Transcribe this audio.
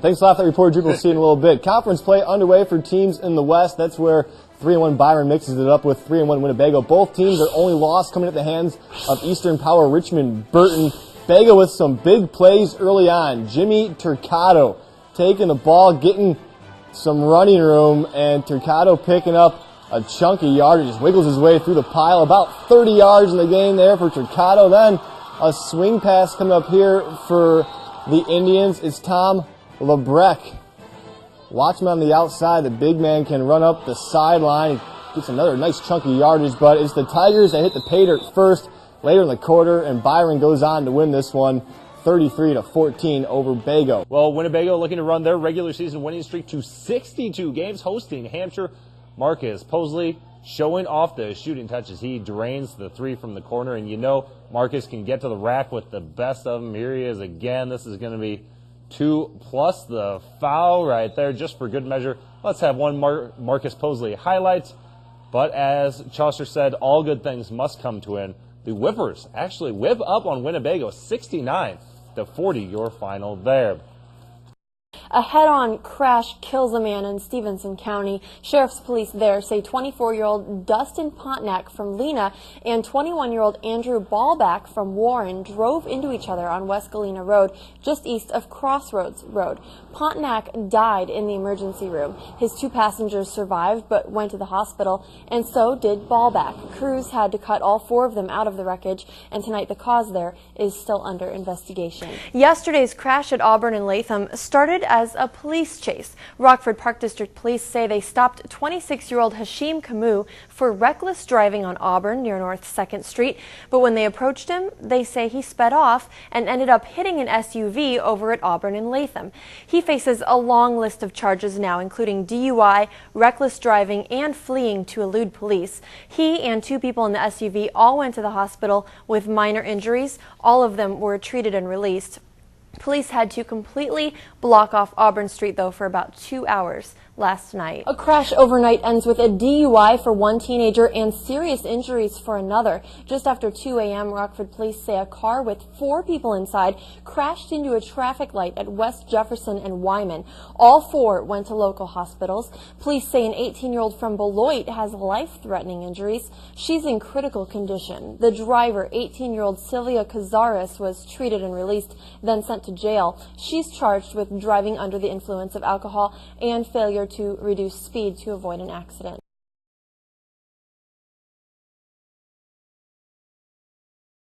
Thanks a lot for that report, Drew. We'll see you in a little bit. Conference play underway for teams in the West. That's where 3-1 Byron mixes it up with 3-1 Winnebago. Both teams are only loss coming at the hands of Eastern Power Richmond Burton. Bago with some big plays early on. Jimmy Turcato taking the ball, getting some running room, and Turcato picking up a chunky yard. He just wiggles his way through the pile. About 30 yards in the game there for Turcato. Then a swing pass coming up here for the Indians. It's Tom Lebrecht. Watch him on the outside. The big man can run up the sideline. He gets another nice chunky yardage, but it's the Tigers that hit the pay dirt first later in the quarter, and Byron goes on to win this one 33-14 over Bago. Well, Winnebago looking to run their regular season winning streak to 62 games, hosting Hampshire. Marcus Posley showing off the shooting touches. He drains the three from the corner, and you know Marcus can get to the rack with the best of them. Here he is again. This is going to be 2 plus the foul right there, just for good measure. Let's have one Marcus Posley highlights. But as Chaucer said, all good things must come to an end. The Whippers actually whip up on Winnebago 69-40, your final there. A head-on crash kills a man in Stevenson County. Sheriff's police there say 24-year-old Dustin Pontiac from Lena and 21-year-old Andrew Ballback from Warren drove into each other on West Galena Road, just east of Crossroads Road. Pontiac died in the emergency room. His 2 passengers survived but went to the hospital, and so did Ballback. Crews had to cut all 4 of them out of the wreckage, and tonight the cause there is still under investigation. Yesterday's crash at Auburn and Latham started as a police chase. Rockford Park District Police say they stopped 26-year-old Hashim Camus for reckless driving on Auburn near North 2nd Street, but when they approached him, they say he sped off and ended up hitting an SUV over at Auburn and Latham. He faces a long list of charges now, including DUI, reckless driving, and fleeing to elude police. He and 2 people in the SUV all went to the hospital with minor injuries. All of them were treated and released. Police had to completely block off Auburn Street, though, for about 2 hours last night. A crash overnight ends with a DUI for 1 teenager and serious injuries for another. Just after 2 a.m., Rockford police say a car with 4 people inside crashed into a traffic light at West Jefferson and Wyman. All 4 went to local hospitals. Police say an 18-year-old from Beloit has life-threatening injuries. She's in critical condition. The driver, 18-year-old Sylvia Cazares, was treated and released, then sent to jail. She's charged with driving under the influence of alcohol and failure to reduce speed to avoid an accident.